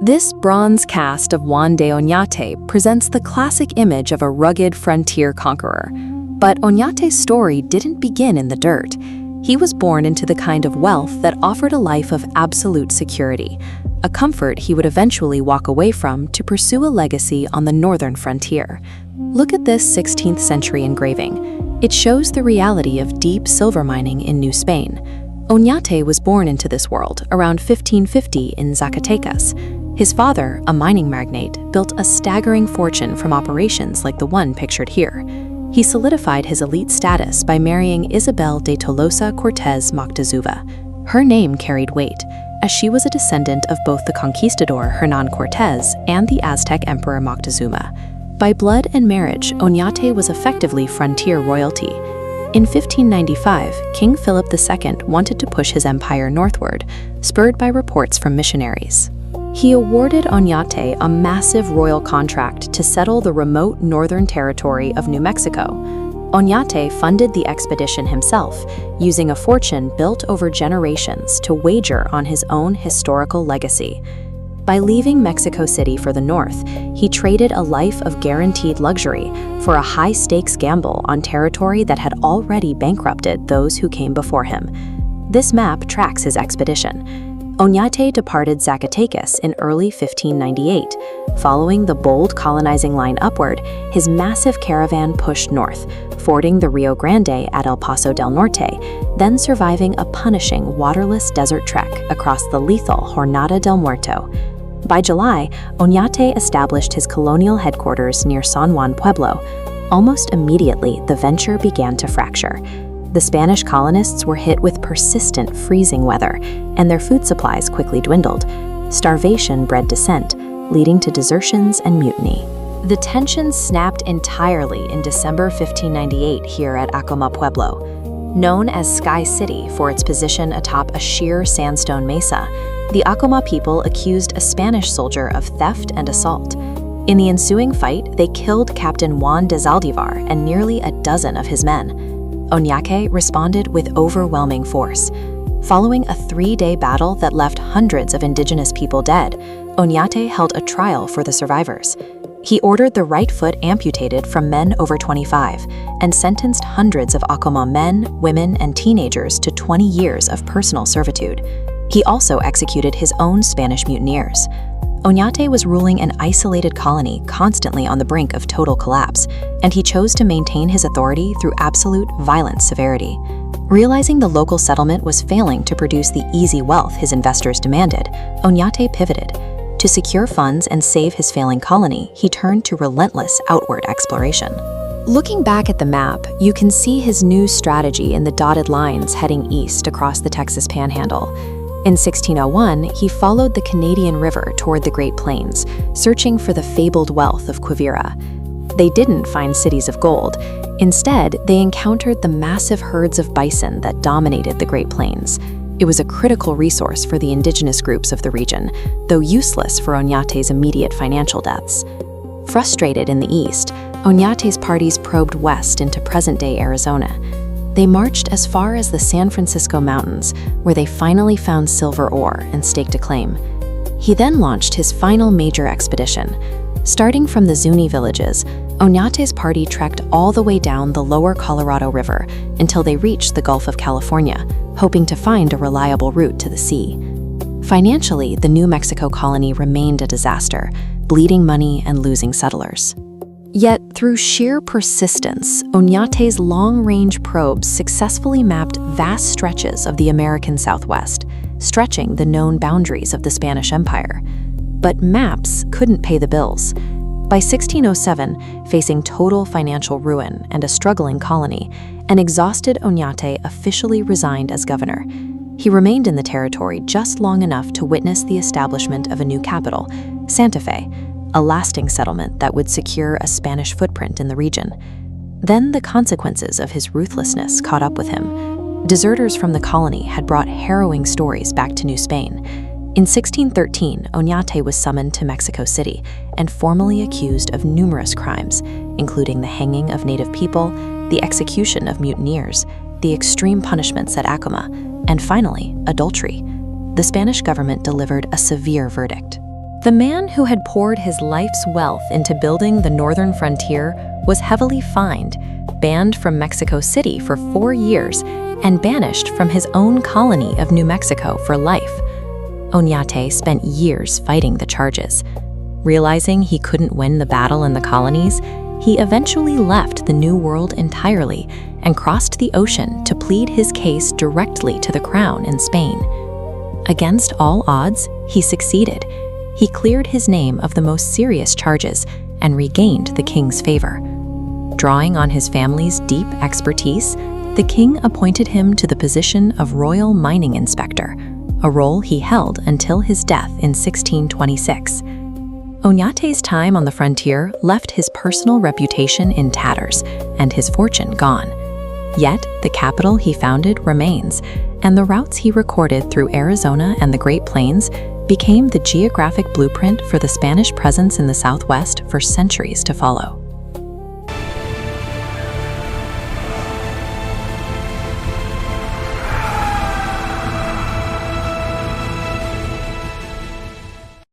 This bronze cast of Juan de Oñate presents the classic image of a rugged frontier conqueror. But Oñate's story didn't begin in the dirt. He was born into the kind of wealth that offered a life of absolute security, a comfort he would eventually walk away from to pursue a legacy on the northern frontier. Look at this 16th century engraving. It shows the reality of deep silver mining in New Spain. Oñate was born into this world around 1550 in Zacatecas. His father, a mining magnate, built a staggering fortune from operations like the one pictured here. He solidified his elite status by marrying Isabel de Tolosa Cortés Moctezuma. Her name carried weight, as she was a descendant of both the conquistador Hernán Cortés and the Aztec Emperor Moctezuma. By blood and marriage, Oñate was effectively frontier royalty. In 1595, King Philip II wanted to push his empire northward, spurred by reports from missionaries. He awarded Oñate a massive royal contract to settle the remote northern territory of New Mexico. Oñate funded the expedition himself, using a fortune built over generations to wager on his own historical legacy. By leaving Mexico City for the north, he traded a life of guaranteed luxury for a high-stakes gamble on territory that had already bankrupted those who came before him. This map tracks his expedition. Oñate departed Zacatecas in early 1598. Following the bold colonizing line upward, his massive caravan pushed north, fording the Rio Grande at El Paso del Norte, then surviving a punishing waterless desert trek across the lethal Jornada del Muerto. By July, Oñate established his colonial headquarters near San Juan Pueblo. Almost immediately, the venture began to fracture. The Spanish colonists were hit with persistent freezing weather, and their food supplies quickly dwindled. Starvation bred dissent, leading to desertions and mutiny. The tensions snapped entirely in December 1598 here at Acoma Pueblo. Known as Sky City for its position atop a sheer sandstone mesa, the Acoma people accused a Spanish soldier of theft and assault. In the ensuing fight, they killed Captain Juan de Zaldivar and nearly a dozen of his men. Oñate responded with overwhelming force. Following a 3-day battle that left hundreds of indigenous people dead, Oñate held a trial for the survivors. He ordered the right foot amputated from men over 25 and sentenced hundreds of Acoma men, women, and teenagers to 20 years of personal servitude. He also executed his own Spanish mutineers. Oñate was ruling an isolated colony constantly on the brink of total collapse, and he chose to maintain his authority through absolute violent severity. Realizing the local settlement was failing to produce the easy wealth his investors demanded, Oñate pivoted. To secure funds and save his failing colony, he turned to relentless outward exploration. Looking back at the map, you can see his new strategy in the dotted lines heading east across the Texas Panhandle. In 1601, he followed the Canadian River toward the Great Plains, searching for the fabled wealth of Quivira. They didn't find cities of gold. Instead, they encountered the massive herds of bison that dominated the Great Plains. It was a critical resource for the indigenous groups of the region, though useless for Oñate's immediate financial debts. Frustrated in the east, Oñate's parties probed west into present-day Arizona. They marched as far as the San Francisco Mountains, where they finally found silver ore and staked a claim. He then launched his final major expedition. Starting from the Zuni villages, Oñate's party trekked all the way down the lower Colorado River until they reached the Gulf of California, hoping to find a reliable route to the sea. Financially, the New Mexico colony remained a disaster, bleeding money and losing settlers. Yet, through sheer persistence, Oñate's long-range probes successfully mapped vast stretches of the American Southwest, stretching the known boundaries of the Spanish Empire. But maps couldn't pay the bills. By 1607, facing total financial ruin and a struggling colony, an exhausted Oñate officially resigned as governor. He remained in the territory just long enough to witness the establishment of a new capital, Santa Fe, a lasting settlement that would secure a Spanish footprint in the region. Then the consequences of his ruthlessness caught up with him. Deserters from the colony had brought harrowing stories back to New Spain. In 1613, Oñate was summoned to Mexico City and formally accused of numerous crimes, including the hanging of native people, the execution of mutineers, the extreme punishments at Acoma, and finally, adultery. The Spanish government delivered a severe verdict. The man who had poured his life's wealth into building the northern frontier was heavily fined, banned from Mexico City for 4 years, and banished from his own colony of New Mexico for life. Oñate spent years fighting the charges. Realizing he couldn't win the battle in the colonies, he eventually left the New World entirely and crossed the ocean to plead his case directly to the crown in Spain. Against all odds, he succeeded. He cleared his name of the most serious charges and regained the king's favor. Drawing on his family's deep expertise, the king appointed him to the position of Royal Mining Inspector, a role he held until his death in 1626. Oñate's time on the frontier left his personal reputation in tatters and his fortune gone. Yet, the capital he founded remains, and the routes he recorded through Arizona and the Great Plains became the geographic blueprint for the Spanish presence in the Southwest for centuries to follow.